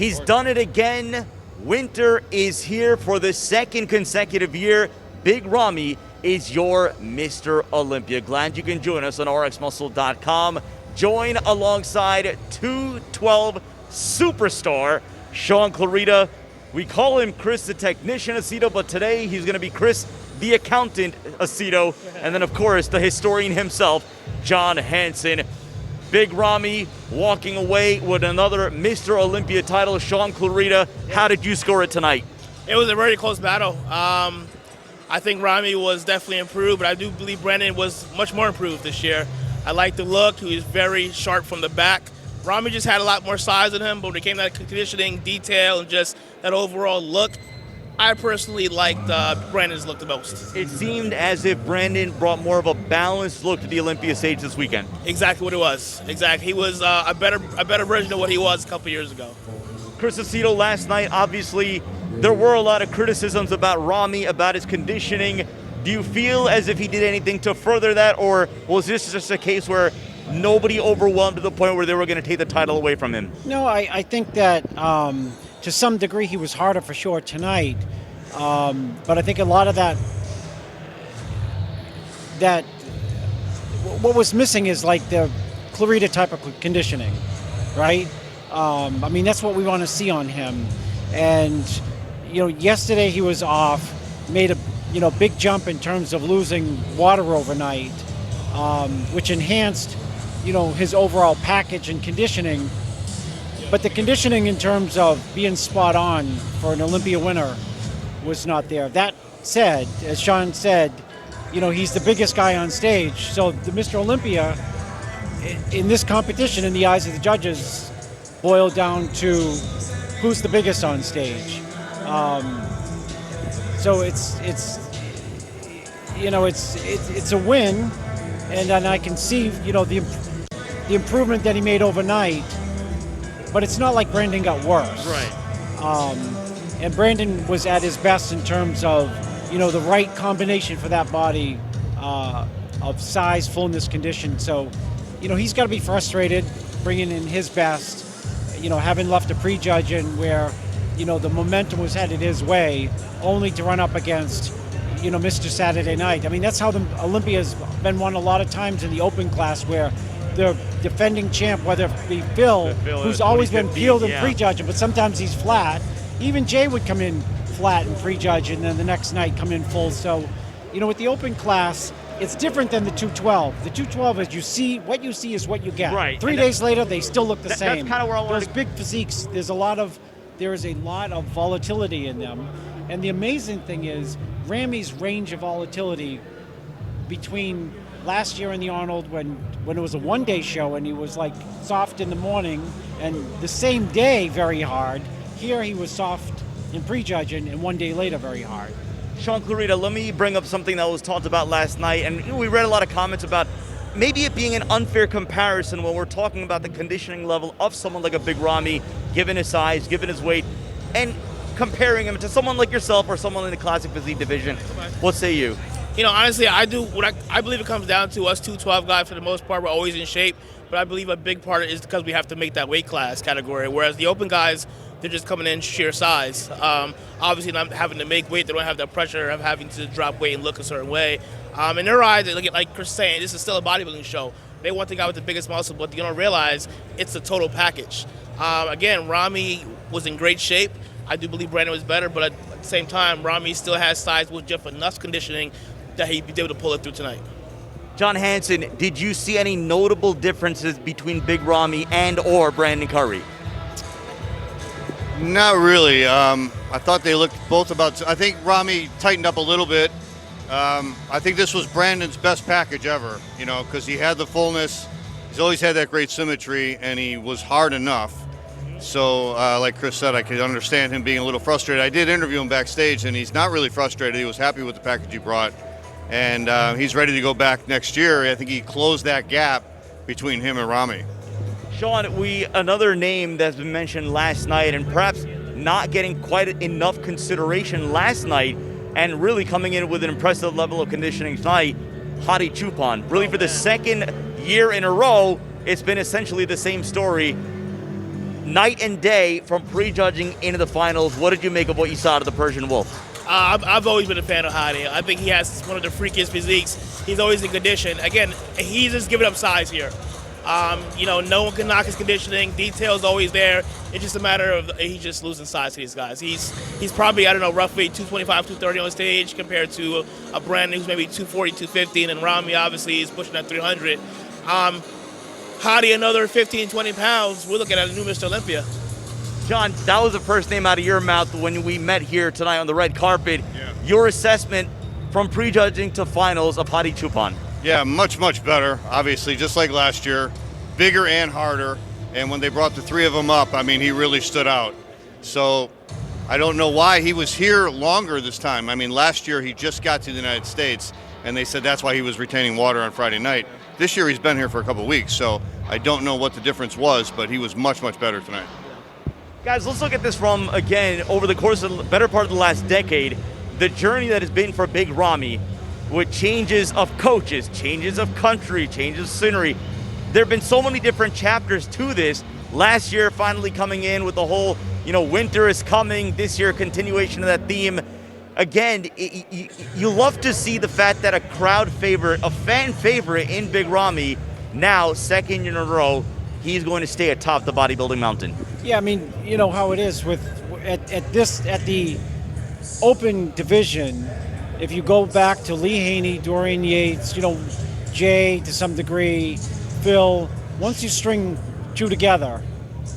He's done it again. Winter is here for the second consecutive year. Big Ramy is your Mr. Olympia. Glad you can join us on rxmuscle.com. Join alongside 212 superstar Sean Clarida. We call him Chris the Technician Aceto, but today he's going to be Chris the Accountant Aceto. And then, of course, the historian himself, John Hansen. Big Ramy walking away with another Mr. Olympia title. Sean Clarida, how did you score it tonight? It was a very close battle. I think Ramy was definitely improved, but I do believe Brandon was much more improved this year. I like the look. He was very sharp from the back. Ramy just had a lot more size in him, but when it came to that conditioning, detail, and just that overall look, I personally liked Brandon's look the most. It seemed as if Brandon brought more of a balanced look to the Olympia stage this weekend. Exactly what it was. Exactly. He was a better version of what he was a couple years ago. Chris Aceto, last night, obviously, there were a lot of criticisms about Ramy, about his conditioning. Do you feel as if he did anything to further that, or was this just a case where nobody overwhelmed to the point where they were going to take the title away from him? No, I think that to some degree he was harder for sure tonight. But I think a lot of that what was missing is like the Clarida type of conditioning, right? I mean, that's what we want to see on him. And, yesterday he was off, made a, big jump in terms of losing water overnight, which enhanced, his overall package and conditioning. But the conditioning in terms of being spot on for an Olympia winner was not there. That said, as Sean said, he's the biggest guy on stage. So the Mr. Olympia in this competition, in the eyes of the judges, boiled down to who's the biggest on stage. So it's a win, and then I can see the improvement that he made overnight. But it's not like Brandon got worse. Right. And Brandon was at his best in terms of the right combination for that body of size, fullness, condition. So he's got to be frustrated bringing in his best. Having left a prejudge in where, the momentum was headed his way, only to run up against, Mr. Saturday Night. I mean, that's how the Olympia's been won a lot of times in the open class, where the defending champ, whether it be Phil who's always been peeled and prejudging, but sometimes he's flat. Even Jay would come in flat and prejudge, and then the next night come in full. So, with the open class, it's different than the 212. The 212 is what you see is what you get. Right. 3 days later, they still look the same. That's kind of where I want Those big physiques, there is a lot of volatility in them. And the amazing thing is, Ramy's range of volatility between last year in the Arnold when it was a one-day show and he was like soft in the morning, and the same day very hard. Here he was soft in prejudging, and 1 day later very hard. Sean Clarida, let me bring up something that was talked about last night, and we read a lot of comments about maybe it being an unfair comparison when we're talking about the conditioning level of someone like a Big Ramy, given his size, given his weight, and comparing him to someone like yourself or someone in the classic physique division. What say you? Honestly, I believe it comes down to us 212 guys for the most part. We're always in shape, but I believe a big part is because we have to make that weight class category, whereas the open guys, they're just coming in sheer size. Obviously, not having to make weight, they don't have the pressure of having to drop weight and look a certain way. In their eyes, like Chris saying, this is still a bodybuilding show. They want the guy with the biggest muscle, but they don't realize it's the total package. Again, Ramy was in great shape. I do believe Brandon was better, but at the same time, Ramy still has size with just enough conditioning that he'd be able to pull it through tonight. John Hansen, did you see any notable differences between Big Ramy and or Brandon Curry? Not really. I thought they looked both about. I think Ramy tightened up a little bit. I think this was Brandon's best package ever, because he had the fullness. He's always had that great symmetry, and he was hard enough. So, like Chris said, I could understand him being a little frustrated. I did interview him backstage, and he's not really frustrated. He was happy with the package he brought, and he's ready to go back next year. I think he closed that gap between him and Ramy. Sean, another name that's been mentioned last night, and perhaps not getting quite enough consideration last night, and really coming in with an impressive level of conditioning tonight, Hadi Choopan. Really, for the second year in a row, it's been essentially the same story. night and day from prejudging into the finals. What did you make of what you saw out of the Persian Wolf? I've always been a fan of Hadi. I think he has one of the freakiest physiques. He's always in condition. Again, he's just giving up size here. No one can knock his conditioning. Detail's always there. It's just a matter of he's just losing size to these guys. He's probably, roughly 225, 230 on stage compared to a Brandon who's maybe 240, 250, and then Ramy obviously is pushing at 300. Hadi another 15, 20 pounds. We're looking at a new Mr. Olympia. John, that was the first name out of your mouth when we met here tonight on the red carpet. Yeah. Your assessment from prejudging to finals of Hadi Choopan. Yeah, much, much better, obviously, just like last year. Bigger and harder. And when they brought the three of them up, I mean, he really stood out. So I don't know why he was here longer this time. I mean, last year he just got to the United States, and they said that's why he was retaining water on Friday night. This year he's been here for a couple of weeks, so I don't know what the difference was, but he was much, much better tonight. Guys, let's look at this from, again, over the course of the better part of the last decade, the journey that has been for Big Ramy with changes of coaches, changes of country, changes of scenery. There have been so many different chapters to this. Last year, finally coming in with the whole, winter is coming. This year, continuation of that theme. Again, you love to see the fact that a crowd favorite, a fan favorite in Big Ramy, now second year in a row, he's going to stay atop the bodybuilding mountain. Yeah, I mean, you know how it is with at the open division. If you go back to Lee Haney, Dorian Yates, Jay to some degree, Phil, once you string two together,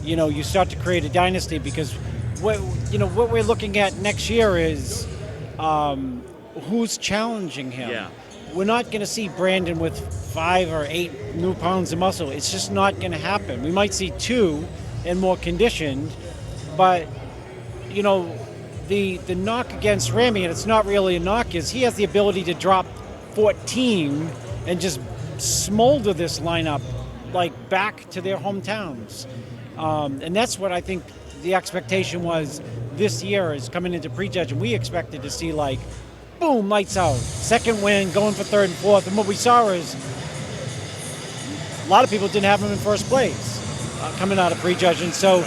you start to create a dynasty, because what we're looking at next year is who's challenging him. Yeah. We're not going to see Brandon with 5 or 8 new pounds of muscle. It's just not going to happen. We might see 2 and more conditioned, but the knock against Ramy, and it's not really a knock, is he has the ability to drop 14 and just smolder this lineup back to their hometowns. And that's what I think the expectation was this year, is coming into prejudge, and we expected to see boom, lights out, second win, going for third and fourth. And what we saw is a lot of people didn't have him in first place coming out of prejudge. And so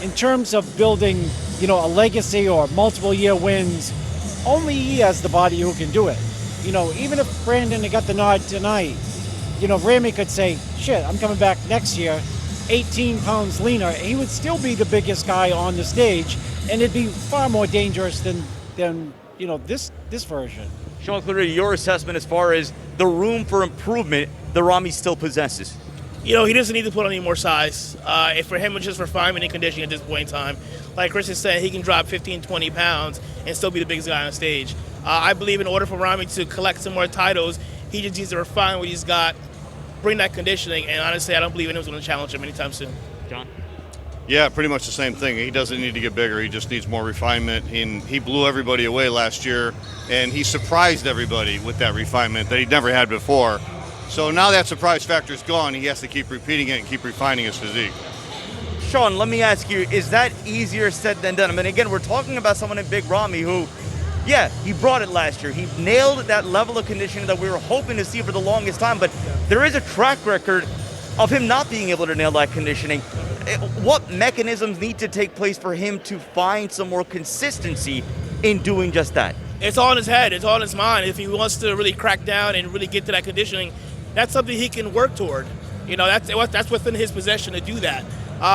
in terms of building, a legacy or multiple year wins, only he has the body who can do it. Even if Brandon had got the nod tonight, Ramy could say, shit, I'm coming back next year, 18 pounds leaner. He would still be the biggest guy on the stage, and it'd be far more dangerous than this version. Sean Clarita, your assessment as far as the room for improvement that Ramy still possesses. He doesn't need to put on any more size. If for him, it's just refinement and conditioning at this point in time. Like Chris is saying, he can drop 15, 20 pounds and still be the biggest guy on stage. I believe in order for Ramy to collect some more titles, he just needs to refine what he's got, bring that conditioning, and honestly, I don't believe anyone's going to challenge him anytime soon. John? Yeah, pretty much the same thing. He doesn't need to get bigger. He just needs more refinement. He blew everybody away last year, and he surprised everybody with that refinement that he'd never had before. So now that surprise factor's gone. He has to keep repeating it and keep refining his physique. Sean, let me ask you, is that easier said than done? I mean, again, we're talking about someone in Big Ramy who, yeah, he brought it last year. He nailed that level of conditioning that we were hoping to see for the longest time, but there is a track record of him not being able to nail that conditioning. What mechanisms need to take place for him to find some more consistency in doing just that? It's all in his head. It's all in his mind. If he wants to really crack down and really get to that conditioning, that's something he can work toward. That's within his possession to do that.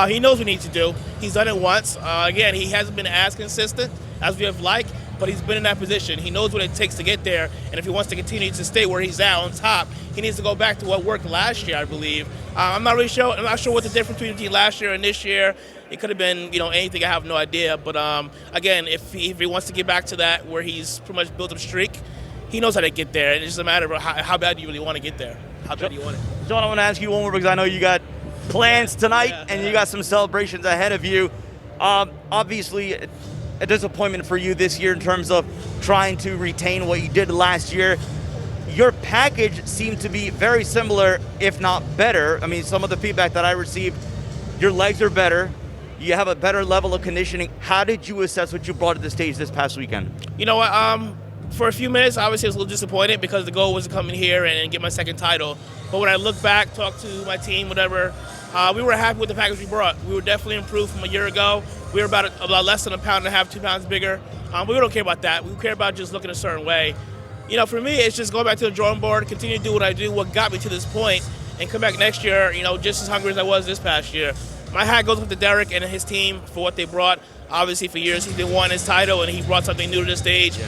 He knows what he needs to do. He's done it once. Again, he hasn't been as consistent as we have liked, but he's been in that position. He knows what it takes to get there, and if he wants to continue to stay where he's at on top, he needs to go back to what worked last year, I believe. I'm not sure what the difference between last year and this year. It could have been, anything. I have no idea. But again, if he wants to get back to that where he's pretty much built up streak, he knows how to get there. And it's just a matter of how bad do you really want to get there? How bad do you want it? John, I want to ask you one more because I know you got plans tonight and you got some celebrations ahead of you. Obviously, a disappointment for you this year in terms of trying to retain what you did last year. Your package seemed to be very similar, if not better. I mean, some of the feedback that I received, your legs are better. You have a better level of conditioning. How did you assess what you brought to the stage this past weekend? You know what? For a few minutes, obviously I was a little disappointed because the goal was to come in here and get my second title. But when I look back, talk to my team, whatever, We were happy with the package we brought. We were definitely improved from a year ago. We were about less than a pound and a half, 2 pounds bigger. But we don't care about that. We care about just looking a certain way. For me, it's just going back to the drawing board, continue to do what I do, what got me to this point, and come back next year, just as hungry as I was this past year. My hat goes with to Derek and his team for what they brought. Obviously, for years, he's been wanting his title, and he brought something new to the stage.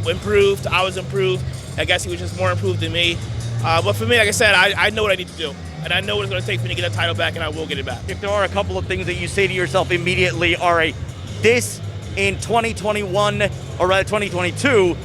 Improved. I was improved. I guess he was just more improved than me. But for me, like I said, I know what I need to do. And I know what it's going to take for me to get that title back, and I will get it back. If there are a couple of things that you say to yourself immediately, all right, this in 2021, or rather 2022,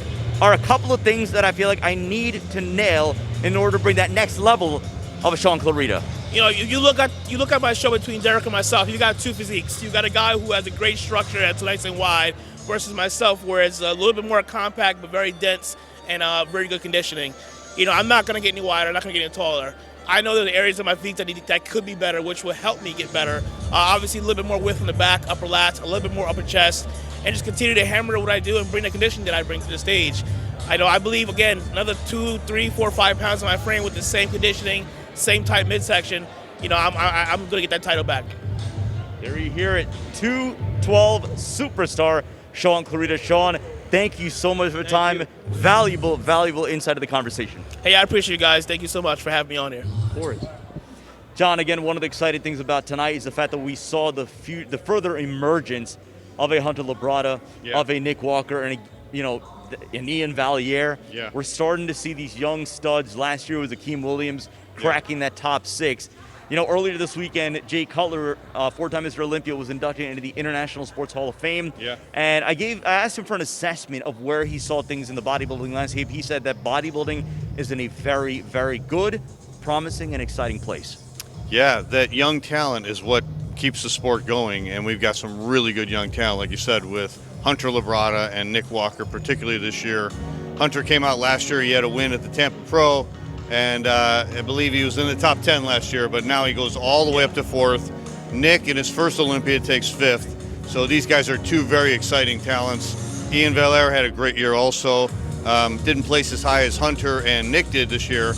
are a couple of things that I feel like I need to nail in order to bring that next level of a Sean Clarida. You look at my show between Derek and myself. You got two physiques. You got a guy who has a great structure that's nice and wide, versus myself, where it's a little bit more compact but very dense and very good conditioning. I'm not going to get any wider. I'm not going to get any taller. I know there's areas of my feet that could be better, which will help me get better. Obviously, a little bit more width in the back, upper lats, a little bit more upper chest, and just continue to hammer what I do and bring the conditioning that I bring to the stage. I believe, again, another 2, 3, 4, 5 pounds in my frame with the same conditioning, same tight midsection. I'm going to get that title back. There you hear it, 212 superstar Sean Clarida. Sean, thank you so much for your time. Valuable insight of the conversation. Hey, I appreciate you guys. Thank you so much for having me on here. Of course. John, again, one of the exciting things about tonight is the fact that we saw the further emergence of a Hunter Labrada, of a Nick Walker, and an Ian Valier. Yeah. We're starting to see these young studs. Last year was Akeem Williams cracking that top 6. Earlier this weekend, Jay Cutler, 4-time Mr. Olympia, was inducted into the International Sports Hall of Fame. Yeah. And I asked him for an assessment of where he saw things in the bodybuilding landscape. He said that bodybuilding is in a very, very good, promising, and exciting place. Yeah, that young talent is what keeps the sport going, and we've got some really good young talent, like you said, with Hunter Labrada and Nick Walker, particularly this year. Hunter came out last year. He had a win at the Tampa Pro, and I believe he was in the top 10 last year, but now he goes all the way up to 4th. Nick, in his first Olympia, takes 5th. So these guys are two very exciting talents. Ian Valier had a great year also. Didn't place as high as Hunter and Nick did this year,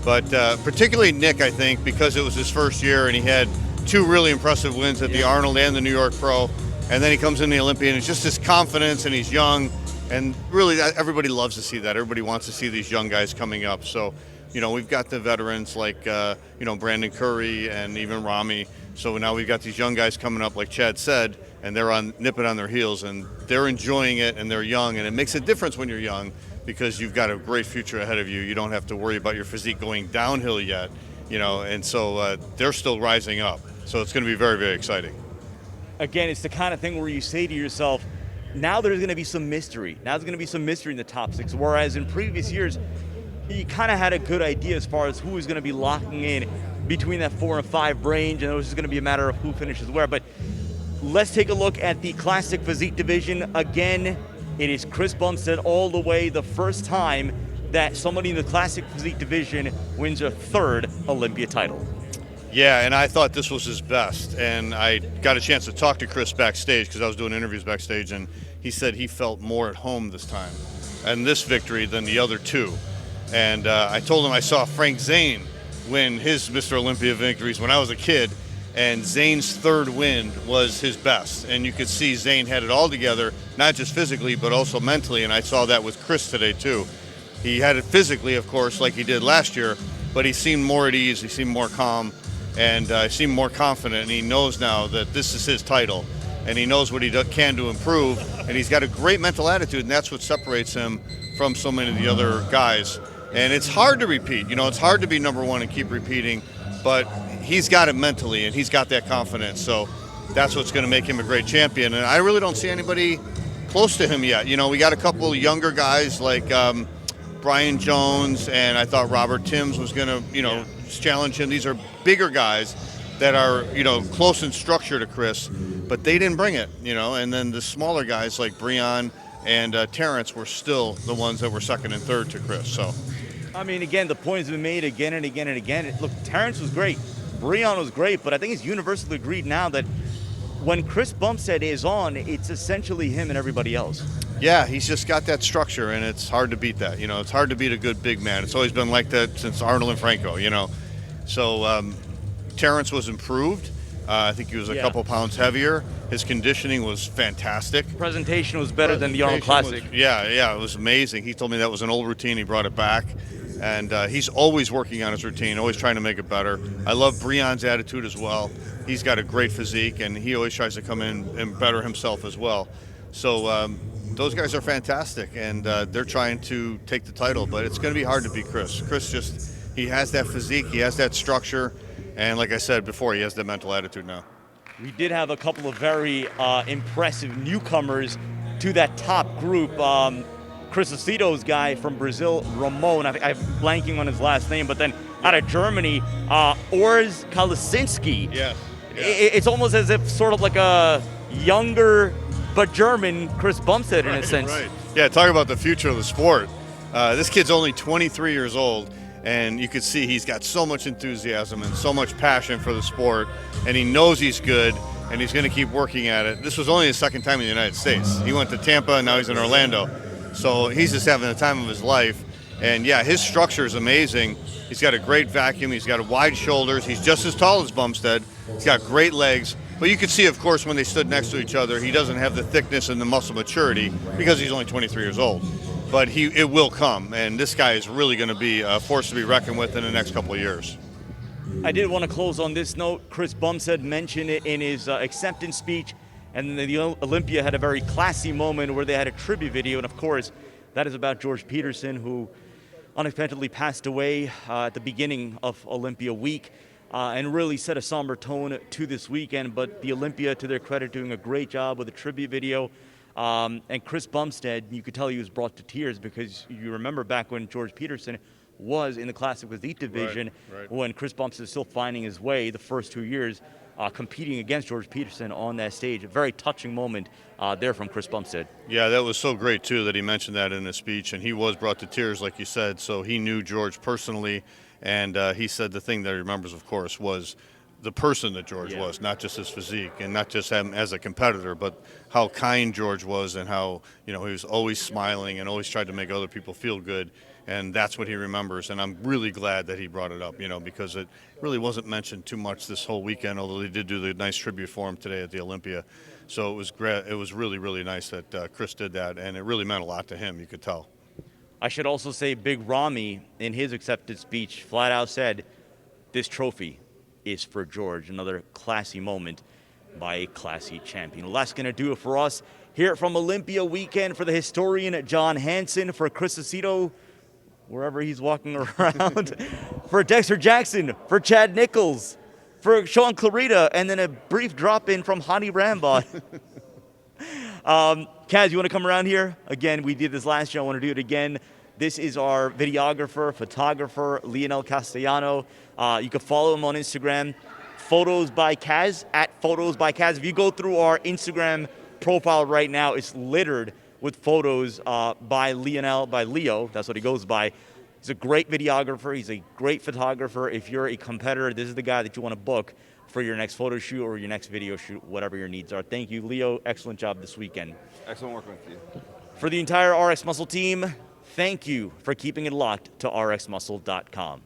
but particularly Nick, I think, because it was his first year and he had 2 really impressive wins at the Arnold and the New York Pro. And then he comes in the Olympia, and it's just his confidence, and he's young. And really, everybody loves to see that. Everybody wants to see these young guys coming up. So, we've got the veterans like, Brandon Curry and even Rami. So now we've got these young guys coming up, like Chad said, and they're nipping on their heels, and they're enjoying it, and they're young. And it makes a difference when you're young because you've got a great future ahead of you. You don't have to worry about your physique going downhill yet, and so they're still rising up. So it's going to be very, very exciting. Again, it's the kind of thing where you say to yourself, now there's going to be some mystery. Now there's going to be some mystery in the top 6, whereas in previous years, you kind of had a good idea as far as who was going to be locking in between that 4 and 5 range, and it was just going to be a matter of who finishes where. But let's take a look at the Classic Physique division. Again, it is Chris Bumstead all the way, the first time that somebody in the Classic Physique division wins a 3rd Olympia title. Yeah, and I thought this was his best, and I got a chance to talk to Chris backstage because I was doing interviews backstage, and he said he felt more at home this time and this victory than the other 2. And I told him I saw Frank Zane win his Mr. Olympia victories when I was a kid, and Zane's 3rd win was his best. And you could see Zane had it all together, not just physically, but also mentally, and I saw that with Chris today too. He had it physically, of course, like he did last year, but he seemed more at ease, he seemed more calm, and seemed more confident, and he knows now that this is his title, and he knows what he can to improve, and he's got a great mental attitude, and that's what separates him from so many of the other guys. And it's hard to repeat, it's hard to be number 1 and keep repeating, but he's got it mentally, and he's got that confidence, so that's what's going to make him a great champion. And I really don't see anybody close to him yet. We got a couple younger guys like Brian Jones, and I thought Robert Timms was going to, challenge him. These are bigger guys that are, close in structure to Chris, but they didn't bring it, and then the smaller guys like Breon and Terrence were still the ones that were 2nd and 3rd to Chris. So, again, the point has been made again and again and again. Look, Terrence was great. Breon was great, but I think it's universally agreed now that when Chris Bumstead is on, it's essentially him and everybody else. Yeah, he's just got that structure, and it's hard to beat that. It's hard to beat a good big man. It's always been like that since Arnold and Franco, So Terrence was improved. I think he was a Yeah. couple pounds heavier. His conditioning was fantastic. Presentation was better than the Arnold Presentation Classic. Yeah, it was amazing. He told me that was an old routine. He brought it back. And he's always working on his routine, always trying to make it better. I love Breon's attitude as well. He's got a great physique, and he always tries to come in and better himself as well. So those guys are fantastic, and they're trying to take the title. But it's going to be hard to beat Chris. Chris he has that physique, he has that structure, and like I said before, he has that mental attitude now. We did have a couple of very impressive newcomers to that top group. Chris Aceto's guy from Brazil, Ramon, I'm blanking on his last name, but then out of Germany, Urs Kalasinski. Yes. It's almost as if sort of like a younger but German Chris Bumstead in a sense. Right. Yeah, talk about the future of the sport. This kid's only 23 years old, and you can see he's got so much enthusiasm and so much passion for the sport, and he knows he's good, and he's going to keep working at it. This was only his second time in the United States. He went to Tampa, and now he's in Orlando. So he's just having the time of his life. And yeah, his structure is amazing. He's got a great vacuum. He's got wide shoulders. He's just as tall as Bumstead. He's got great legs. But you could see, of course, when they stood next to each other, he doesn't have the thickness and the muscle maturity because he's only 23 years old. But it will come. And this guy is really going to be a force to be reckoned with in the next couple of years. I did want to close on this note. Chris Bumstead mentioned it in his acceptance speech. And the Olympia had a very classy moment where they had a tribute video. And of course, that is about George Peterson, who unexpectedly passed away at the beginning of Olympia week and really set a somber tone to this weekend. But the Olympia, to their credit, doing a great job with the tribute video. And Chris Bumstead, you could tell he was brought to tears because you remember back when George Peterson was in the Classic Physique division, Right. when Chris Bumstead was still finding his way the first 2 years. Competing against George Peterson on that stage. A very touching moment there from Chris Bumstead. Yeah, that was so great, too, that he mentioned that in his speech. And he was brought to tears, like you said. So he knew George personally. And he said the thing that he remembers, of course, was the person that George was, not just his physique and not just him as a competitor, but how kind George was and how, he was always smiling and always tried to make other people feel good. And that's what he remembers, and I'm really glad that he brought it up, because it really wasn't mentioned too much this whole weekend, although they did do the nice tribute for him today at the Olympia. So it was great. It was really, really nice that Chris did that, and it really meant a lot to him, you could tell. I should also say Big Ramy, in his acceptance speech, flat out said, "This trophy is for George." Another classy moment by a classy champion. Well, that's going to do it for us here from Olympia weekend. For the historian John Hansen, for Chris Aceto, wherever he's walking around, for Dexter Jackson, for Chad Nichols, for Sean Clarita, and then a brief drop-in from Hani Rambod. Kaz, you want to come around here? Again, we did this last year. I want to do it again. This is our videographer, photographer, Lionel Castellano. You can follow him on Instagram, Photos by Kaz, at Photos by Kaz. If you go through our Instagram profile right now, it's littered with photos by Leo, that's what he goes by. He's a great videographer, he's a great photographer. If you're a competitor, this is the guy that you want to book for your next photo shoot or your next video shoot, whatever your needs are. Thank you, Leo. Excellent job this weekend. Excellent working with you. For the entire RX Muscle team, thank you for keeping it locked to rxmuscle.com.